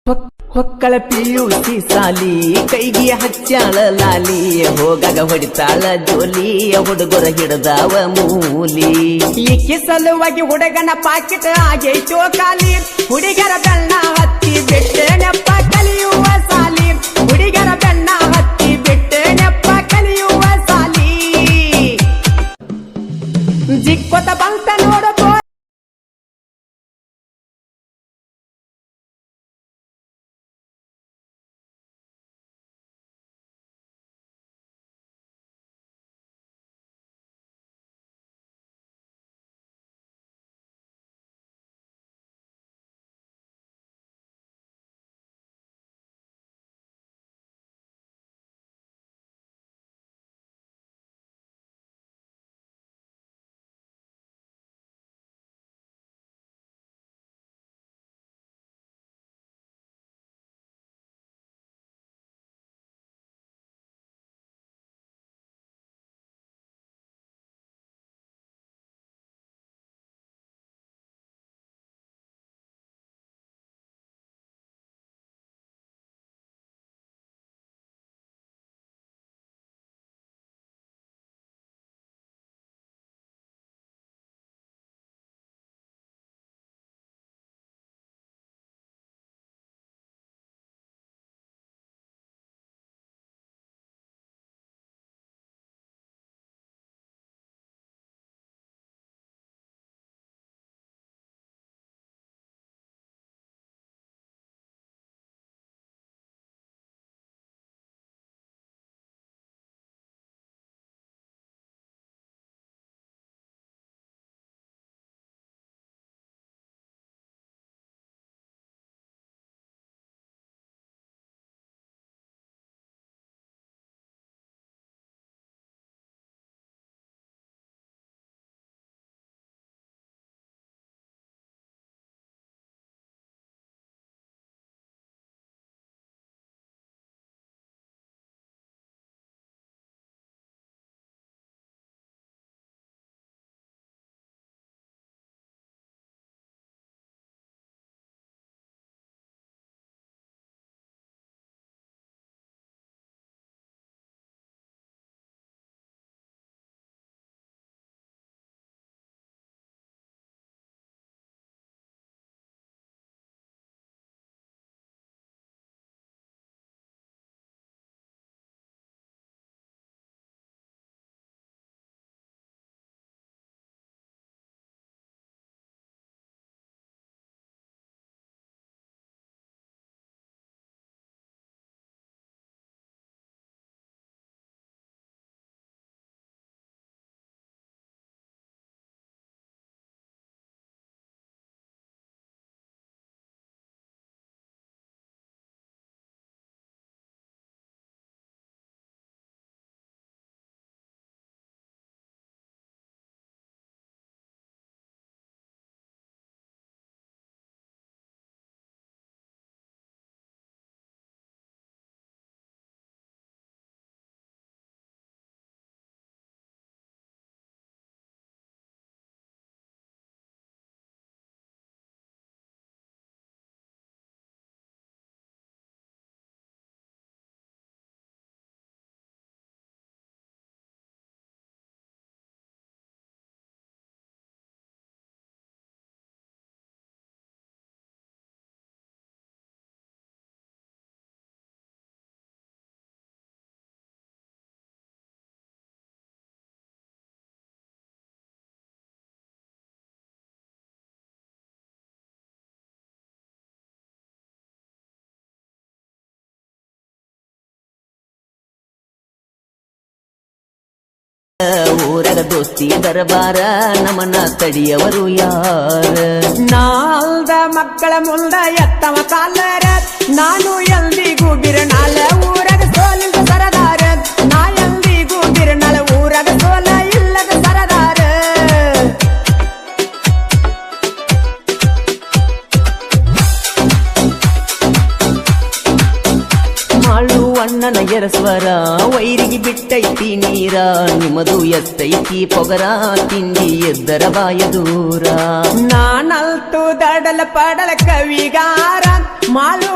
ಹೊಕ್ಕಳ PUC ಸಾಲಿ ಕೈಗೆ ಹಚ್ಚಾಳ ಲಾಲಿ ಹೋಗಾಗ ಹೊಡಿತಾಳ ಜೋಲಿ ಹುಡುಗರ ಹಿಡದಾವ ಮೂಲಿ ಈಕೆ ಸಲುವಾಗಿ ಹುಡುಗನ ಪಾಕೆಟ್ ಆಗೈತೋ ಖಾಲಿ ಹುಡುಗರ ಬೆಣ್ಣ ಹತ್ತಿ ಬಿಟ್ಟೆ ನೆಪ್ಪ ಕಲಿಯುವ ಸಾಲಿ ಹುಡುಗರ ಬೆಣ್ಣ ಹತ್ತಿ ಬಿಟ್ಟೆ ನೆಪ್ಪ ಕಲಿಯುವ ಸಾಲಿ ಜಿಕ್ಕೊತ ಬಂತ ನೋಡಬೋ ಊರಗ ದೋಸ್ತಿ ದರಬಾರ ನಮನ ತಡಿಯವರು ಯಾರ ನಾಲ್ದ ಮಕ್ಕಳ ಮುಂದ ಎತ್ತವ ಕಾಲರ ನಾನು ಎಂದಿಗೂ ಬಿರನಾಲ ಊರಗ ಸೋಲಿಲ್ಲ ಸರದಾರ ನಾ ಎಂದಿಗೂ ಬಿರನಾಲ ಊರಗ ಸೋಲ ಇಲ್ಲದ ಸರದಾರ ಮಾಳು ಅಣ್ಣನ ಎರಸ್ವರ ವೈರಿಗೆ ಬಿಟ್ಟೈತಿ ನೀರ ನಿಮ್ಮದು ಎಷ್ಟೈತಿ ಪೊಗರ ತಿಂಡಿ ಎದ್ದರ ಬಾಯ ದೂರ ನಾನಲ್ತು ದಡಲ ಪಡಲ ಕವಿಗಾರ ಮಾಳು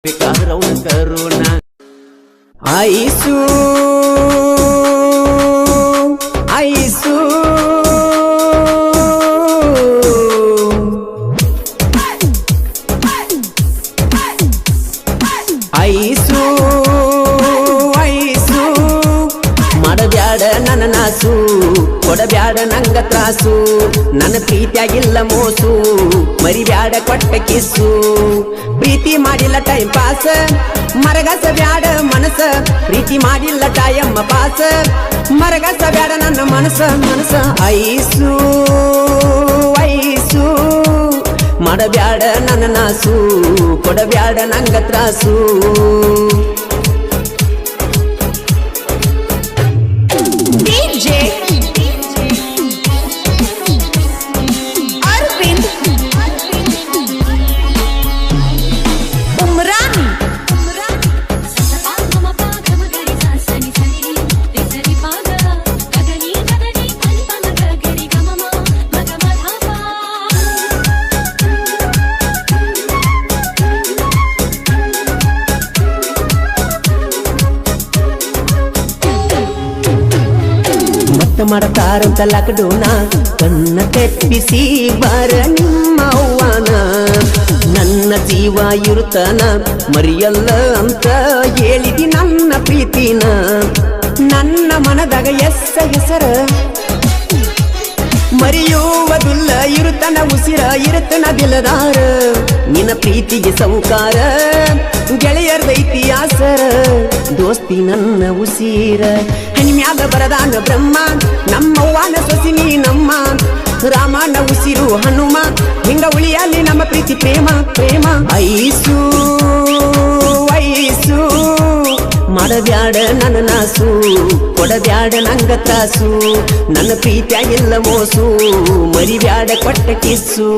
ವಿಕಾರೌನ ಕರುಣ ಐಸು ಐಸು ಐಸು ಐಸು ಮಾಡಬ್ಯಾಡ ನನ್ನ ನಾಸು ಕೊಡಬ್ಯಾಡ ನಂಗ ತ್ರಾಸು ನನ್ನ ಪ್ರೀತಿಯಾಗಿಲ್ಲ ಮೋಸು ಮರಿಬ್ಯಾಡ ಕೊಟ್ಟ ಕಿಸ್ಸು ಪ್ರೀತಿ ಮಾಡಿಲ್ಲ ಟೈಮ್ ಪಾಸ್ ಮರಗಸ ಬ್ಯಾಡ ಮನಸ ಪ್ರೀತಿ ಮಾಡಿಲ್ಲ ಟೈಮ್ ಪಾಸ್ ಮರಗಸ ಬ್ಯಾಡ ನನ್ನ ಮನಸ ಮನಸ ಐಸು ಐಸು ಮಾಡಬ್ಯಾಡ ನನ್ನ ನಾಸು ಕೊಡಬ್ಯಾಡ ನಂಗ ತ್ರಾಸು ಮಾಡತಾರಂತ ಲಾಕ್ಡೌನ ಕಣ್ಣ ತೆಪ್ಪಿಸಿ ಬಾರ ನಿಮ್ಮ ಅವ್ವಾನ ನನ್ನ ಜೀವ ಇರುತ್ತಾನ ಮರಿಯಲ್ಲ ಅಂತ ಹೇಳಿದಿ ನನ್ನ ಪ್ರೀತಿನ ನನ್ನ ಮನದಾಗ ಹೆಸರ ಮರೆಯುವುದಿಲ್ಲ ಇರುತ್ತನ ಉಸಿರ ಇರುತ್ತನ ದಿಲದಾರ ನಿನ್ನ ಪ್ರೀತಿಗೆ ಸೌಕಾರ ಗೆಳೆಯರ್ದೈತಿ ಆಸರ ದೋಸ್ತಿ ನನ್ನ ಉಸಿರ ಹನಿಮ್ಯಾಗ ಬರದಾನ ಬ್ರಹ್ಮ ನಮ್ಮವ್ವನ ಸೊಸಿನಿ ನಮ್ಮ ರಾಮನ ಉಸಿರು ಹನುಮ ಹಿಂಗ ಉಳಿಯಲ್ಲಿ ನಮ್ಮ ಪ್ರೀತಿ ಪ್ರೇಮ ಪ್ರೇಮ ಐಸು ಐಸು ಮಾಡಬ್ಯಾಡ ನನ್ನ ನಾಸು ಕೊಡಬ್ಯಾಡ ನಂಗ ತ್ರಾಸು ನನ್ನ ಪ್ರೀತಿಯಾಗಿಲ್ಲ ಮೋಸು ಮರಿಬ್ಯಾಡ ಕೊಟ್ಟ ಕಿಸ್ಸು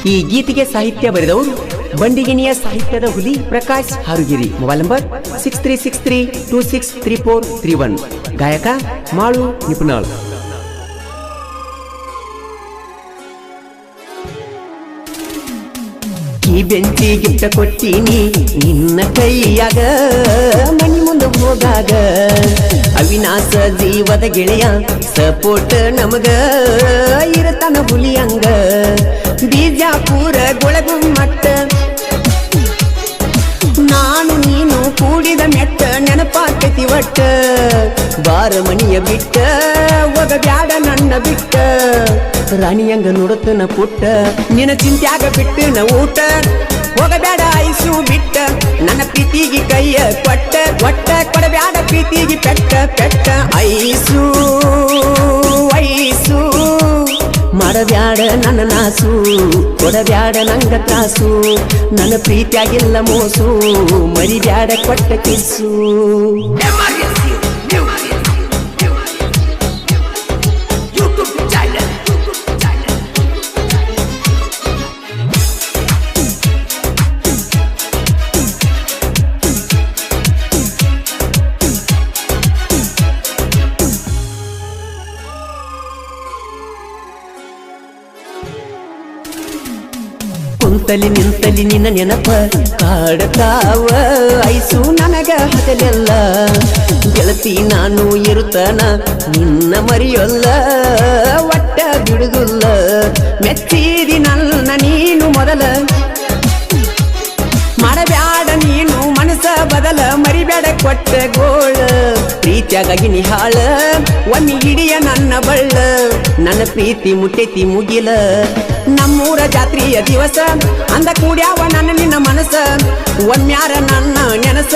ಈ ಗೀತೆಗೆ ಸಾಹಿತ್ಯ ಬರೆದವರು ಬಂಡಿಗಿನಿಯ ಸಾಹಿತ್ಯದ ಹುಲಿ ಪ್ರಕಾಶ್ ಹಾರುಗಿರಿ ಮೊಬೈಲ್ ನಂಬರ್ 6363263431 ಗಾಯಕ ಮಾಳು ನಿಪುಣಾಳ್ ಈ ಬೆಂಚಿ ಗಿಫ್ಟ ಕೊಟ್ಟೀನಿ ನಿನ್ನ ಕೈಯಾಗ ಮನಿ ಮುಂದೆ ಹೋಗಾಗ ಅವಿನಾಶ ಜೀವದ ಗೆಳೆಯ ಸಪೋರ್ಟ್ ನಮಗ ಇರತನ ಹುಲಿಯಂಗ ಬಿಜಾಪುರ ಗೊಳಗುಮ್ಮಟ್ಟ ನಾನು ನೀನು ಕೂಡಿದ ಮೆಟ್ಟ ನೆನಪಾಕತಿ ಒಟ್ಟ ಬಾರ ಮನಿಯ ಬಿಟ್ಟ ಒಗಬ್ಯಾಡ ನನ್ನ ಬಿಟ್ಟ ರಾಣಿಯಂಗ ನೋಡುತ್ತನ ಪುಟ್ಟ ನಿನ್ನ ಚಿಂತ್ಯಾಗ ಬಿಟ್ಟು ನ ಊಟ ಹೋಗಬ್ಯಾಡ ಐಸು ಬಿಟ್ಟ ನನ್ನ ಪ್ರೀತಿಗೆ ಕೈಯ ಕೊಟ್ಟ ಒಟ್ಟ ಕೊಡಬ್ಯಾಡ ಪ್ರೀತಿಗೆ ಪೆಟ್ಟ ಪೆಟ್ಟ ಐಸು ಐಸು ಮಾಡಬ್ಯಾಡ ನನ್ನ ನಾಸು ಕೊಡಬ್ಯಾಡ ನಂಗ ತ್ರಾಸು ನನ್ನ ಪ್ರೀತಿಯಾಗಿಲ್ಲ ಮೋಸು ಮರಿಬ್ಯಾಡ ಕೊಟ್ಟ ಕಿಸ್ಸು ಕುಂತಲಿ ನಿಂತಲಿ ನಿನ್ನ ನೆನಪ ಕಾಡತಾವ ಐಸು ನನಗ ಹಗಲೆಲ್ಲ ಗೆಳತಿ ನಾನು ಇರುತ್ತಾನ ನಿನ್ನ ಮರಿಯೊಲ್ಲ ಒಟ್ಟ ಬಿಡುದಿಲ್ಲ ಮೆಚ್ಚಿದಿ ನನ್ನ ನೀನು ಮೊದಲ ಮಾಡಬ್ಯಾಡ ನೀನು ಮನಸ ಬದಲ ಮರಿಬ್ಯಾಡ ಕೊಟ್ಟ ಗೋಳ ಪ್ರೀತಿಯಾಗಿ ನಿಹಾಳ ಒಮ್ಮೆ ಹಿಡಿಯ ನನ್ನ ಬಳ್ಳ ನನ್ನ ಪ್ರೀತಿ ಮುಟ್ಟೈತಿ ಮುಗಿಲ ನಮ್ಮೂರ ಜಾತ್ರೆಯ ದಿವಸ ಅಂದ ಕೂಡ್ಯಾವ ನನ್ನ ನಿನ್ನ ಮನಸ ಒಮ್ಮ್ಯಾರ ನನ್ನ ನೆನಸ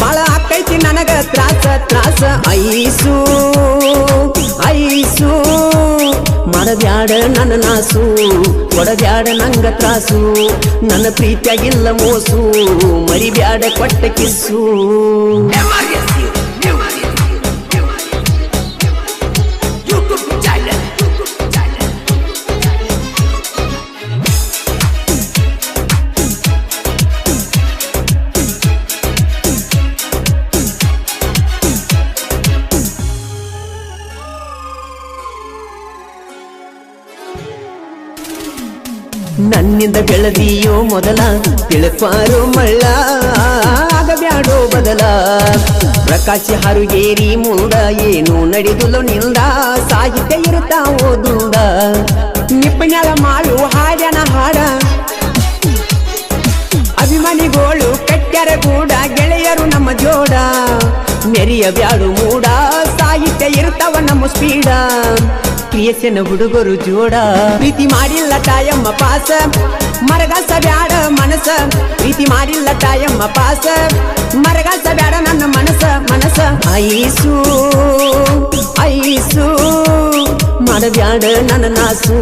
ಬಾಳ ಆಕೈತಿ ನನಗ ತ್ರಾಸ ತ್ರಾಸ ಐಸು ಐಸು ಮಾಡಬ್ಯಾಡ ನನ್ನ ನಾಸು ಕೊಡಬ್ಯಾಡ ನಂಗ ತ್ರಾಸು ನನ್ನ ಪ್ರೀತಿಯಾಗಿಲ್ಲ ಮೋಸು ಮರಿಬ್ಯಾಡ ಕೊಟ್ಟ ಕಿಸ್ಸು ಮಣ್ಣಿನಿಂದ ಬೆಳೆದಿಯೋ ಮೊದಲ ತಿಳ್ಪಾರೋ ಮಳ್ಳ ಆಗಬ್ಯಾಡೋ ಬದಲ ಪ್ರಕಾಶಿ ಹಾರುಗೇರಿ ಮುಂದ ಏನು ನಡೆದುಲೋ ನಿಂದ ಸಾಹಿತ್ಯ ಇರುತ್ತಾ ಓದುಂದ ನಿಪ್ಪಣ್ಯಾಗ ಮಾಡು ಹಾಡ್ಯಾನ ಹಾಡ ಅಭಿಮಾನಿಗಳು ಕಟ್ಟ್ಯಾರ ಕೂಡ ಗೆಳೆಯರು ನಮ್ಮ ಜೋಡ ಮೆರಿಯ ಬ್ಯಾಡು ಮೂಡ ಸಾಹಿತ್ಯ ಇರ್ತಾವ ನಮ್ಮ ಸ್ಪೀಡ ಕ್ರಿಯೇಷನ್ ಹುಡುಗರು ಜೋಡ ಪ್ರೀತಿ ಮಾಡಿಲ್ಲ ತಾಯಮ್ಮ ಪಾಸ ಮರಗಾಸ ಬ್ಯಾಡ ಮನಸ ಪ್ರೀತಿ ಮಾಡಿಲ್ಲ ತಾಯಮ್ಮ ಪಾಸ ಮರಗಾಸ ಬ್ಯಾಡ ನನ್ನ ಮನಸ ಐಸು ಐಸು ಮಾಡಬ್ಯಾಡ ನನ್ನ ನಾಸು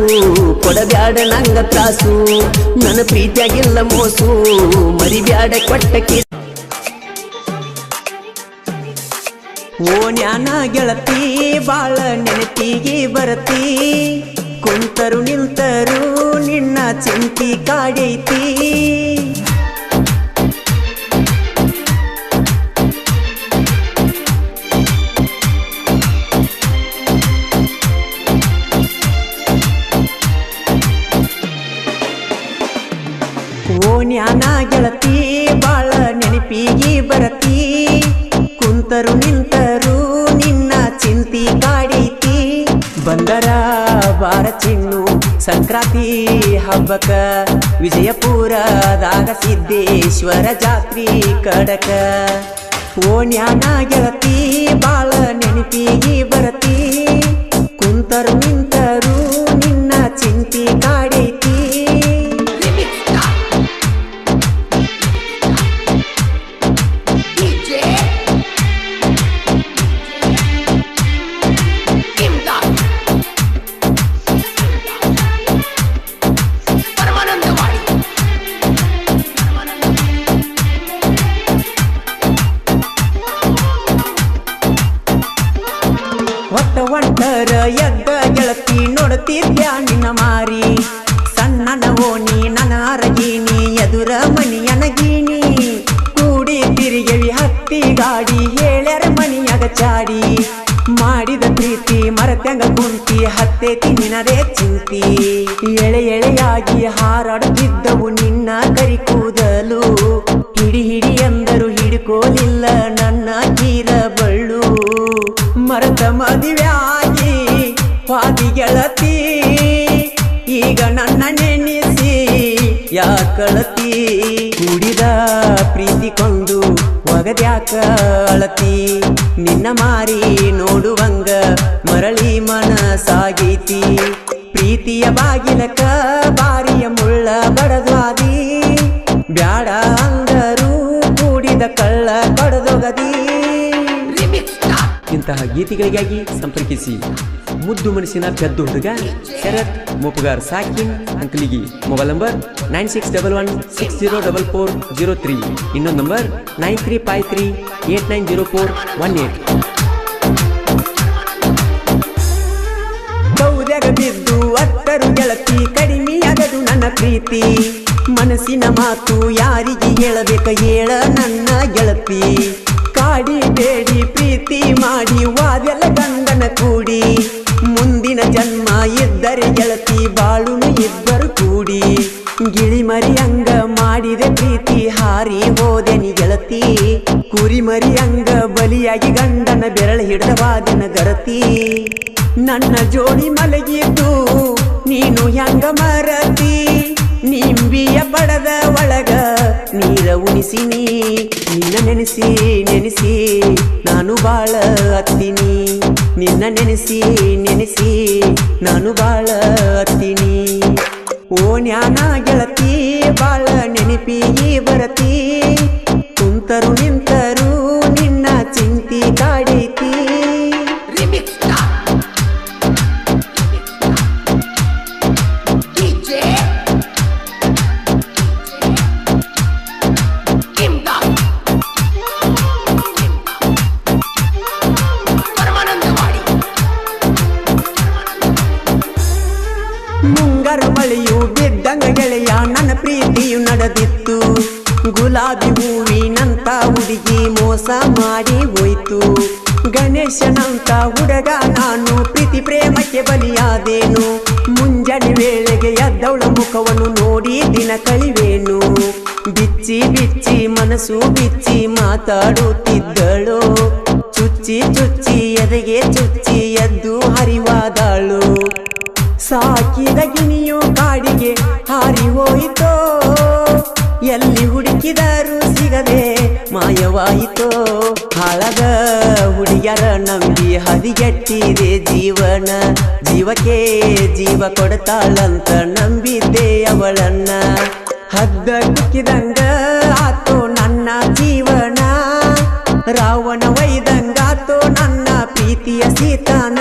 ಕೊಡಬ್ಯಾಡ ನಂಗ ತ್ರಾಸು ನನ್ನ ಪ್ರೀತಿಯಾಗಿಲ್ಲ ಮೋಸು ಮರಿಬ್ಯಾಡ ಕೊಟ್ಟಕ್ಕೆ ಓ ನ್ಯಾನ ಗೆಳತಿ ಬಾಳ ನೆನಪಿಗೆ ಬರತಿ ಕುಂತರು ನಿಂತರು ನಿನ್ನ ಚಿಂತಿ ಕಾಡೈತಿ ಓ ನ್ಯಾನ ಗೆಳತಿ ಬಾಳ ನೆನಪಿಗೆ ಬರತಿ ಕುಂತರು ನಿಂತರು ನಿನ್ನ ಚಿಂತಿ ಕಾಡೈತಿ ಬಂದರ ಬಾರ ಚಿನ್ನು ಸಂಕ್ರಾಂತಿ ಹಬ್ಬಕ ವಿಜಯಪುರದಾಗ ಸಿದ್ದೇಶ್ವರ ಜಾತ್ರಿ ಕಡಕ ಓ ನ್ಯಾನ ಗೆಳತಿ ಬಾಳ ನೆನಪಿಗೆ ಬರತಿ ಕುಂತರು ನಿಂತರು ನಿನ್ನ ಚಿಂತಿ ಕಾಡೈತಿ ಒಂಟರ ಎದ್ದ ಗೆಳತಿ ನೋಡುತ್ತಿದ್ಯ ನಿನ್ನ ಮಾರಿ ಸಣ್ಣನ ಓಣಿ ನನ್ನ ಅರಗೀನಿ ಎದುರ ಮನಿಯನಗೀನಿ ಕೂಡಿ ತಿರುಗವಿ ಹತ್ತಿ ಗಾಡಿ ಹೇಳ್ಯಾರ ಮನಿಯಾಗ ಚಾಡಿ ಮಾಡಿದ ಪ್ರೀತಿ ಮರತ್ಯಂಗ ಕುಂತಿ ಹತ್ತೇತಿ ನಿನದೇ ಚಿಂತಿ ಎಳೆ ಎಳೆಯಾಗಿ ಹಾರಾಡುತ್ತಿದ್ದವು ನಿನ್ನ ಕರಿ ಕೂದಲು ಹಿಡಿ ಹಿಡಿ ಎಂದರು ಹಿಡ್ಕೋಲಿಲ್ಲ ನನ್ನ ಕೀರ ಬಳ್ಳು ಮರತ ಮದುವೆಯಾಗಿ ಪಾದಿ ಗೆಳತಿ ಈಗ ನನ್ನ ನೆನೆಸಿ ಯಾಕಳತಿ ಕುಡಿದ ಪ್ರೀತಿ ಕೊಂಡು ಒಗದ್ಯಾಕ ಅಳತಿ ನಿನ್ನ ಮಾರಿ ನೋಡುವಂಗ ಮರಳಿ ಮನಸಾಗೈತಿ ಪ್ರೀತಿಯ ಬಾಗಿಲಕ ಬಾರಿಯ ಮುಳ್ಳ ಬಡದ್ವಾದಿ ಬ್ಯಾಡ ಅಂದರು ಕೂಡಿದ ಕಳ್ಳ ಕಡದೊಗದಿ ಇಂತಹ ಗೀತೆಗಳಿಗಾಗಿ ಸಂಪರ್ಕಿಸಿ ಮುದ್ದು ಮನಸ್ಸಿನ ಪೆದ್ದು ಹುಡುಗ ಶರತ್ ಮುಪಗಾರ್ ಸಾಕಿನ್ ಅಂಕಲಿಗಿ ಮೊಬೈಲ್ ನಂಬರ್ 9611604403 ಇನ್ನೊಂದು ನಂಬರ್ 9353890418 ಕೌದ್ಯಾಗ ಬಿದ್ದು ಅತ್ತರು ಗೆಳತಿ ಕಡಿಮೆಯಾಗದು ನನ್ನ ಪ್ರೀತಿ ಮನಸ್ಸಿನ ಮಾತು ಯಾರಿಗೆ ಹೇಳಬೇಕ ಹೇಳ ನನ್ನ ಗೆಳತಿ ಕಾಡಿ ಬೇಡಿ ಪ್ರೀತಿ ಮಾಡಿ ವಾದೆಲ್ಲ ಗಂಡನ ಕೂಡಿ ಮುಂದಿನ ಜನ್ಮ ಇದ್ದರೆ ಗೆಳತಿ ಬಾಳುನು ಇಬ್ಬರು ಕೂಡಿ ಗಿಳಿ ಮರಿ ಅಂಗ ಮಾಡಿದೆ ಪ್ರೀತಿ ಹಾರಿ ಹೋದೆನಿ ಗೆಳತಿ ಕುರಿ ಮರಿ ಅಂಗ ಬಲಿಯಾಗಿ ಗಂಡನ ಬೆರಳ ಹಿಡಿದ ವಾದಿನ ಗರತಿ ನನ್ನ ಜೋಡಿ ಮಲಗಿದ್ದು ನೀನು ಹೆಂಗ ಮರತಿ ನಿಂಬಿಯ ಪಡದ ಒಳಗ ನೀರ ಉಣಿಸಿನಿ ನಿನ್ನ ನೆನೆಸಿ ನೆನೆಸಿ ನಾನು ಬಾಳ ಹತ್ತೀನಿ ನಿನ್ನ ನೆನೆಸಿ ನೆನೆಸಿ ನಾನು ಬಾಳ ಹತ್ತೀನಿ ಓ ನ್ಯಾನ ಗೆಳತಿ ಬಾಳ ನೆನಪಿಗೆ ಬರತಿ ಕುಂತರು ನಿಂತರು ನಿನ್ನ ಚಿಂತಿ ಕಾಡೈತಿ ಮುಂಗಾರು ಮಳೆಯು ಬಿದ್ದಂಗ ಗೆಳೆಯ ನನ್ನ ಪ್ರೀತಿಯು ನಡೆದಿತ್ತು ಗುಲಾಬಿ ಹೂವಿನಂತ ಹುಡುಗಿ ಮೋಸ ಮಾಡಿ ಹೋಯ್ತು ಗಣೇಶನಂತ ಹುಡುಗ ನಾನು ಪ್ರೀತಿ ಪ್ರೇಮಕ್ಕೆ ಬಲಿಯಾದೇನು ಮುಂಜಾನೆ ವೇಳೆಗೆ ಎದ್ದವಳ ಮುಖವನ್ನು ನೋಡಿ ದಿನ ಕಳಿವೇನು ಬಿಚ್ಚಿ ಬಿಚ್ಚಿ ಮನಸ್ಸು ಬಿಚ್ಚಿ ಮಾತಾಡುತ್ತಿದ್ದಳು ಚುಚ್ಚಿ ಚುಚ್ಚಿ ಎದೆಗೆ ಚುಚ್ಚಿ ಎದ್ದು ಹರಿವಾದಳು ಸಾಕಿದ ಗಿಣಿಯು ಕಾಡಿಗೆ ಹಾರಿ ಹೋಯಿತೋ ಎಲ್ಲಿ ಹುಡುಕಿದರೂ ಸಿಗದೆ ಮಾಯವಾಯಿತೋ ಹಾಳದ ಹುಡುಗಿಯರ ನಂಬಿ ಹದಿಗೆಟ್ಟಿದೆ ಜೀವನ ಜೀವಕ್ಕೆ ಜೀವ ಕೊಡ್ತಾಳಂತ ನಂಬಿದ್ದೆ ಅವಳನ್ನ ಹದ್ದ ಕುಕ್ಕಿದಂಗ ಆತೋ ನನ್ನ ಜೀವನ ರಾವಣ ವೈದಂಗಾತೋ ನನ್ನ ಪ್ರೀತಿಯ ಸೀತಾನ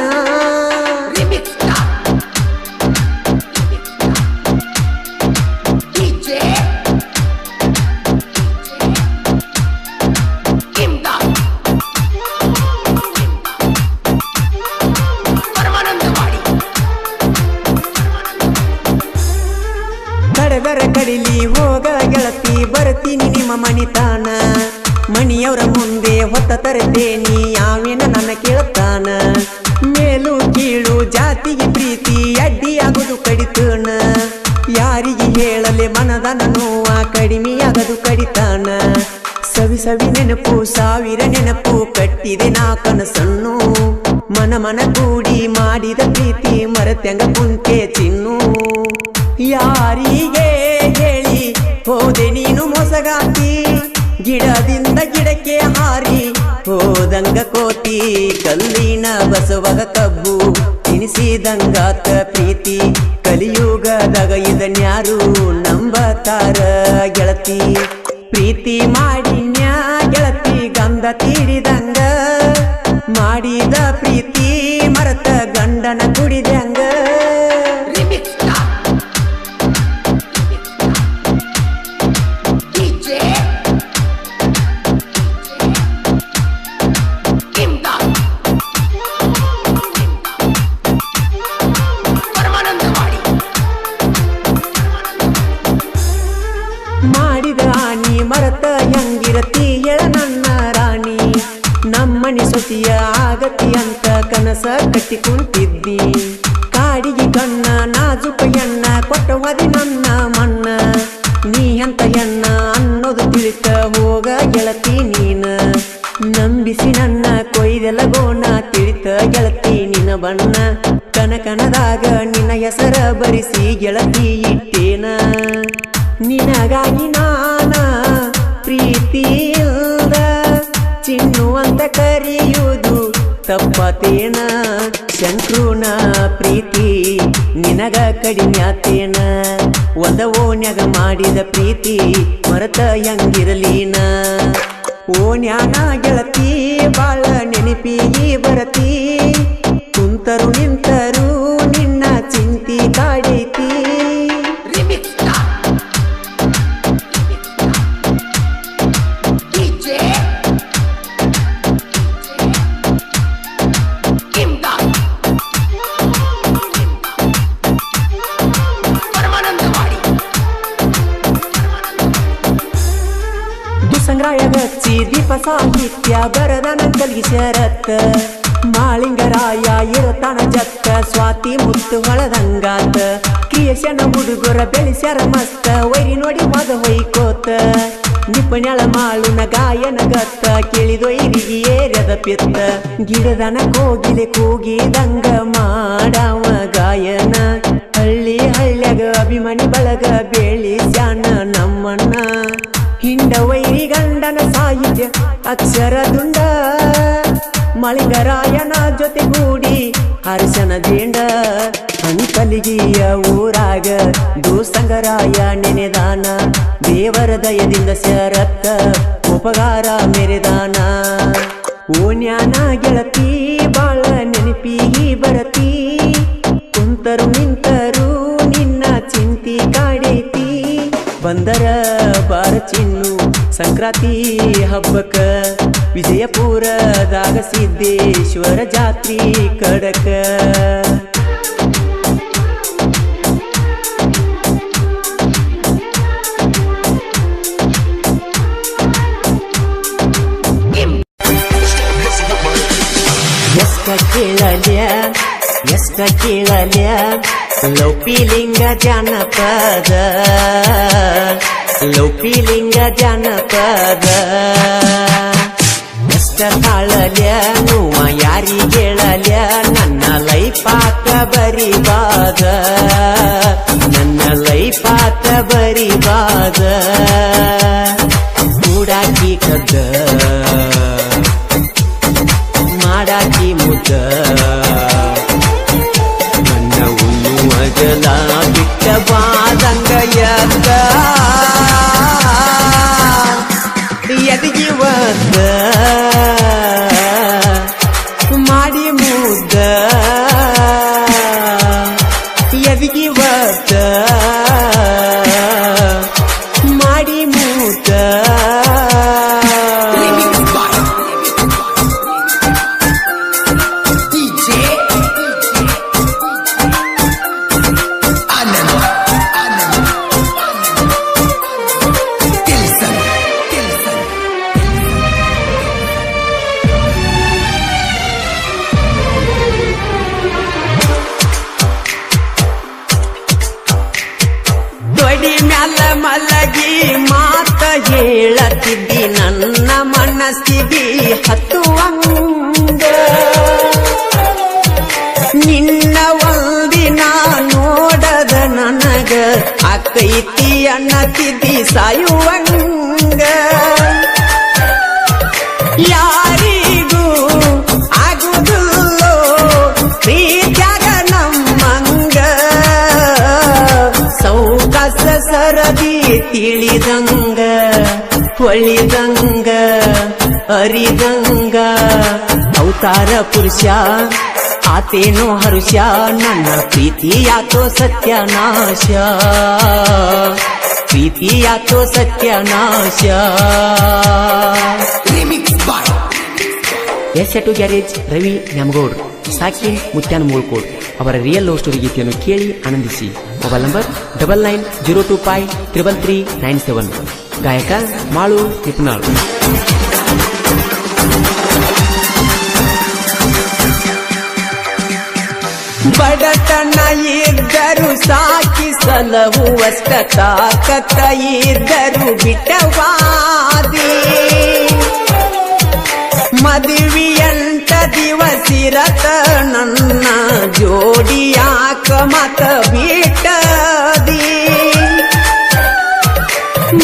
ಕಡದರ ಕಡಿಲಿ ಹೋಗ ಗೆಳತಿ ಬರ್ತೀನಿ ನಿಮ್ಮ ಮಣಿತಾನ ಮಣಿಯವರ ಮುಂದೆ ಹೊತ್ತ ತರ್ತೇನಿ ಯಾವೇನ ನನ್ನ ಕೇಳ್ತಾನ ಮೇಲು ಕೀಳು ಜಾತಿಗೆ ಪ್ರೀತಿ ಅಡ್ಡಿಯಾಗುದು ಕಡಿತನ ಯಾರಿಗೆ ಹೇಳಲೆ ಮನದನ ನೋವ ಕಡಿಮೆಯಾಗದು ಕಡಿತಾನ ಸವಿ ಸವಿ ನೆನಪು ಸಾವಿರ ನೆನಪು ಕಟ್ಟಿದೆ ನಾ ಕನಸನ್ನು ಮನ ಮನ ಕೂಡಿ ಮಾಡಿದ ಪ್ರೀತಿ ಮರೆತಂಗ ಕುಂತೆ ಚಿನ್ನು ಯಾರಿಗೆ ಹೇಳಿ ಹೋದೆ ನೀನು ಮೊಸಗಾತಿ ಗಿಡದಿಂದ ಗಿಡಕ್ಕೆ ಹಾರಿ ಹೋದಂಗ ಕೋತಿ ಕಲ್ಲಿನ ಬಸವಗ ಕಬ್ಬು ತಿನಿಸಿದಂಗಾತ ಪ್ರೀತಿ ಕಲಿಯುಗದಾಗ ಇದನ್ಯಾರು ನಂಬತಾರ ಗೆಳತಿ ಪ್ರೀತಿ ಮಾಡಿನ್ಯಾ ಗೆಳತಿ ಗಂಧ ತೀಡಿದಂಗ ಮಾಡಿದ ಪ್ರೀತಿ ಮರತ ಗಂಡನ ಕುಡಿದಂಗ ಮಾಡಿದ ಆನಿ ಮರತ ಹೆಂಗಿರತಿ ಹೇಳ ನನ್ನ ರಾಣಿ ನಮ್ಮನಿ ಸೊಸಿಯ ಆಗತಿ ಅಂತ ಕನಸ ಕಟ್ಟಿ ಕುಂತಿದ್ದಿ ಕಾಡಿಗೆ ಕಣ್ಣ ನಾಜುಕ ಎಣ್ಣ ಕೊಟ್ಟವದಿ ನನ್ನ ಮಣ್ಣ ನೀ ಅಂತ ಎಣ್ಣ ಅನ್ನೋದು ತಿಳಿತ ಹೋಗ ಗೆಳತಿ ನೀನ ನಂಬಿಸಿ ನನ್ನ ಕೊಯ್ದೆಲ್ಲ ಗೋಣ ತಿಳಿತ ಗೆಳತಿ ನಿನ್ನ ಬಣ್ಣ ಕನಕನದಾಗ ನಿನ್ನ ಹೆಸರ ಬರಿಸಿ ಗೆಳತಿ ಇಟ್ಟೇನ ನಿನಗಾಗಿ ನಾನ ಪ್ರೀತಿಯಿಂದ ಚಿನ್ನು ಅಂತ ಕರೆಯುವುದು ತಪ್ಪತೇನ ಶಂಕ್ರುನ ಪ್ರೀತಿ ನಿನಗ ಕಡಿಮ್ಯಾತೇನ ಒಂದ ಓಣ್ಯಾಗ ಮಾಡಿದ ಪ್ರೀತಿ ಮರತ ಹೆಂಗಿರಲೀನ ಓಣ್ಯಾನ ಗೆಳತಿ ಬಾಳ ನೆನಪಿಗೆ ಬರತಿ ಕುಂತರು ನಿಂತರು ನಿನ್ನ ಚಿಂತಿ ಕಾಡೈತಿ ಸಂಗ್ರಾಯ ಗಚ್ಚಿ ದೀಪ ಸಾಹಿತ್ಯ ಬರದನ ಕಲ್ಗಿ ಶರತ್ ಮಾಳಿಂಗರಾಯ ಇರತಾನ ಜತ್ತ ಸ್ವಾತಿ ಮುತ್ತು ಹೊಳದಂಗಾತ ಕ್ರಿಯೇಷನ್ ಹುಡುಗರ ಬೆಳೆಸ್ಯಾರ ಮಸ್ತ ವೈರಿ ನೋಡಿ ಮದ ಹೊಯ್ಕೋತ ನಿಪಣ್ಯಾಳ ಮಾಳುನ ಗಾಯನ ಗತ್ತ ಕೇಳಿದೊಯ್ರಿಗೆ ಏರ್ಯದ ಪಿತ್ತ ಗಿಡದನ ಕೋಗಿಲೆ ಕೂಗಿದಂಗ ಮಾಡಾವ ಗಾಯನ ಹಳ್ಳಿ ಹಳ್ಳ್ಯಾಗ ಅಭಿಮಾನಿ ಬಳಗ ಬೆಳಿಸ್ಯಾನ ನಮ್ಮಣ್ಣ ಹಿಂಡ ವೈರಿ ಗಂಡನ ಸಾಹಿತ್ಯ ಅಕ್ಷರ ದುಂಡ ಮಳಿಂಗರಾಯನ ಜೊತೆಗೂಡಿ ಹರ್ಷನ ಜೇಂಡ ಅಂಕಲಿಗಿಯ ಊರಾಗ ದೂಸಂಗರಾಯ ನೆನೆದಾನ ದೇವರ ದಯದಿಂದ ಶರತ್ತ ಉಪಕಾರ ಮೆರೆದಾನ ಓನ್ಯಾನ ಗೆಳತಿ ಬಾಳ ನೆನಪಿ ಬರತಿ ಕುಂತರು ನಿಂತರು ನಿನ್ನ ಚಿಂತಿ ಕಾಡೈತಿ ಬಂದರ ಬಾರ ಚಿನ್ನು ಸಂಕ್ರಾಂತಿ ಹಬ್ಬಕ್ಕ ವಿಜಯಪುರದಾಗ ಸಿದ್ದೇಶ್ವರ ಜಾತ್ರಿ ಕಡಕ ಎಷ್ಟ ಕೇಳಲ್ಯ ಲೌಪಿಲಿಂಗ ಜಾನಪದ ಎಷ್ಟ ತಾಳಲ್ಯ ನೋವ ಯಾರಿಗೇಳಲ್ಯ ನನ್ನ ಲೈಫಾತ ಬರಿಬಾದ ಕೂಡಾಕಿ ಕದ್ದ ಮಾಡಾಕಿ ಮುದ್ದ ನನ್ನ ಉಣ್ಣುವಗಲ ಬಿಟ್ಟ ಬಾದಂಗ ಎದಗಿವದ್ದ ಮಾಡಿ ಮುದ್ದ ಎದಗಿವದ್ದ ಮಾಡಿ ಮುದ್ದ ಮ್ಯಾಲ ಮಲಗಿ ಮಾತ ಹೇಳತಿದ್ದಿ ನನ್ನ ಮನಸ್ಸಿಗೆ ಹತ್ತುವಂಗ ನಿನ್ನ ಒಂದಿನ ನೋಡದ ನನಗ ಅಕ್ಕೈತಿ ಅನ್ನತಿದ್ದಿ ಸಾಯುವಂಗ ಯಾರಿಗೂ ಆಗುವುದಿಲ್ಲೋ ಪ್ರೀತ್ಯಾಗ ನಮ್ಮಂಗ ಸೌಕಾಸ ಸರದಿ ತಿಳಿದಂಗ ಹೊಳಿದಂಗ ಅರಿದಂಗ ಅವತಾರ ಪುರುಷ ಆತೇನೋ ಹರುಷ ನನ್ನ ಪ್ರೀತಿಯಾತೋ ಸತ್ಯನಾಶ ಎಸ್2 ಗ್ಯಾರೇಜ್ ರವಿ ನ್ಯಾಮಗೌಡ್ ಸಾಕಿನ್ ಮುತ್ಯಾನ ಮೂಳ್ಕೋಡ್ ಅವರ ರಿಯಲ್ ಲವ್ ಸ್ಟೋರಿ ಗೀತೆಯನ್ನು ಕೇಳಿ ಆನಂದಿಸಿ. Mobile number 9902533397. ಗಾಯಕ ಮಾಳು ನಿಪುಣಾಳ್. ಬಡತನ ಇದ್ದರು ಸಾಕಿ ಸಲಹುವಷ್ಟ ತಾಕತ್ತ ಇದ್ದರು ಬಿಟ್ಟವಾದಿ ಮದುವೆಯಂತ ದಿವಸಿರತ ನನ್ನ ಜೋಡಿಯಾಕ ಮತ ಬಿಟ್ಟದಿ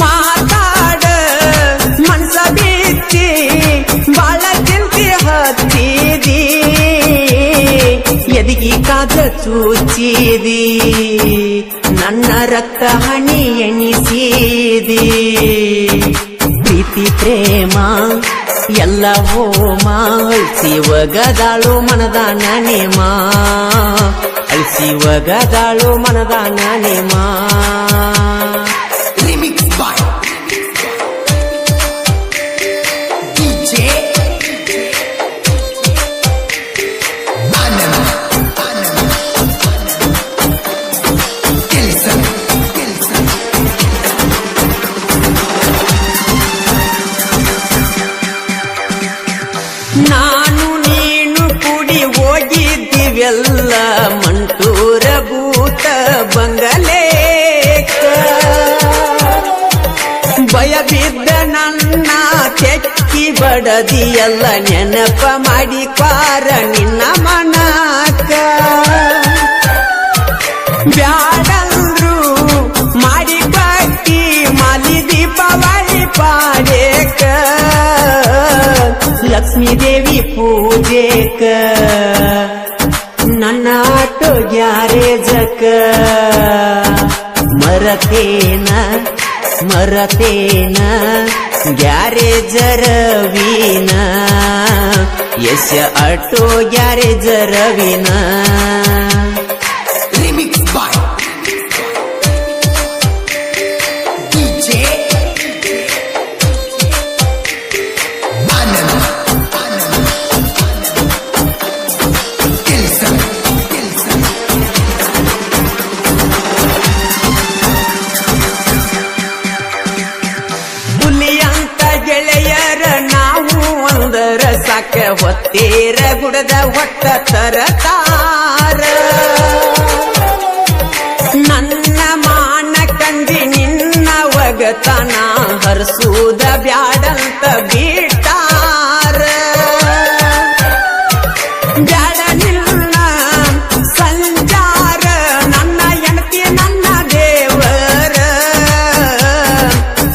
ಮಾತಾಡ ಮನ್ಸ ಬಿಚ್ಚಿ ಬಾಳ ಚಿಂತೆ ಹತ್ತಿದಿ ಎದಿಗಿ ಕಾದ ಚೂಚಿದಿ ನನ್ನ ರಕ್ತ ಹಣಿ ಎಣಿಸಿದಿ ಪ್ರೀತಿ ಪ್ರೇಮ ಎಲ್ಲ ಹೋಮ ಅಳಿಸಿವಗದಾಳು ಮನದಾನ ನೇಮ ಅಳಿಸಿವಗದಾಳು ಮನದಾನ ನೇಮ ನಾನು ನೀನು ಕೂಡಿ ಹೋಗಿದ್ದೀವೆಲ್ಲ ಮಂಟೂರ ಭೂತ ಬಂಗಲೇಕ ಭಯ ಬಿದ್ದ ನನ್ನ ತೆಕ್ಕಿ ಬಡದಿಯಲ್ಲ ನೆನಪ ಮಾಡಿ ಕ್ವಾರ ನಿನ್ನ ಮನಕ ಬ್ಯಾಡಂದ್ರು ಮಾಡಿ ಕಟ್ಟಿ ಮಾಲಿ ದೀಪಾವಳಿ ಪಾಡೇಕ ಲಕ್ಷ್ಮೀ ದೇವಿ ಪೂಜೆಕ ನನ್ನ ಆಟೋ ಗ್ಯಾರೇಜಕ ಮರತೇನ ಗ್ಯಾರೇಜ ರವೀನ ಯಶ ಆಟೋ ಗ್ಯಾರೇಜ ರವೀನ ಗೆಳೆಯರ ನಾವು ಒಂದ ಬಂದರ ಸಾಕ ಹೊತ್ತೇರ ಗುಡದ ಹೊಟ್ಟ ತರತಾರ ನನ್ನ ಮಾನ ಕಂಡಿ ನಿನ್ನ ಒಗತನ ಹರ್ಸೂದ ಬ್ಯಾಡಂತ ಬಿಟ್ಟಾರ ಬ್ಯಾಡ ನಿನ್ನ ಸಂಚಾರ ನನ್ನ ಹೆಂಡತಿ ನನ್ನ ದೇವರ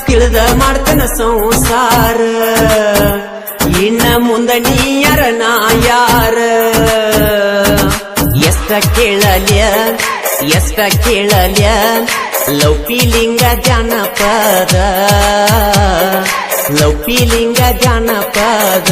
ತಿಳಿದ ಮಾಡ್ತನ ಸಂಸಾರ ಇನ್ನ ಮುಂದ ನೀಯರ ನಾ ಯಾರ ಎಷ್ಟ ಕೇಳಲ್ಯ ಎಷ್ಟ ಕೇಳಲ್ಯ ಲೌಕಿಲಿಂಗ ಜಾನಪದ ಲೌಕಿಲಿಂಗ ಜಾನಪದ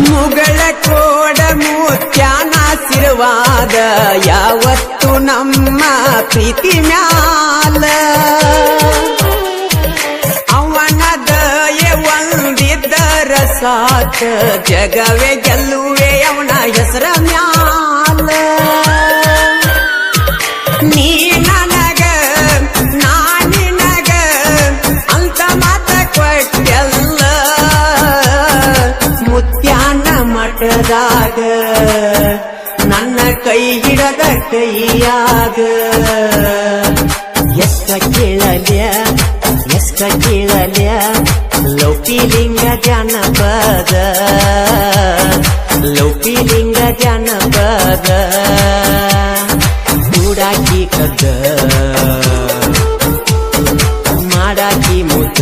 ಮುಗಳ ಕೋಡ ಮುತ್ಯಾನ ಸಿರವಾದ ಯಾವತ್ತು ನಮ್ಮ ಪ್ರೀತಿ ಮ್ಯಾಲ ಅವನ ದಯೆ ಒಂದಿದ್ದರ ಸಾಕ ಜಗವೇ ಗೆಲ್ಲುವೆ ಅವನ ಹೆಸರ ಮ್ಯಾಲ ನೀ ನನಗ ನಾ ನಿನಗ ಅಂತ ಮಾತ ಕೊಟ್ಟೆಲ್ಲ ಮುತ್ಯಾನ ಮಠದಾಗ ನನ್ನ ಕೈ ಹಿಡದ ಕೈಯಾಗ ಎಷ್ಟ ಕೇಳಲ್ಯ ಎಷ್ಟ ಕೇಳಲ್ಯ ಲೌಕಿಲಿಂಗ ಜಾನಪದ ಲೌಕಿಲಿಂಗ ಜಾನಪದ ಕೂಡಾಕಿ ಕದ್ದ ಮಾಡಾಕಿ ಮುದ್ದ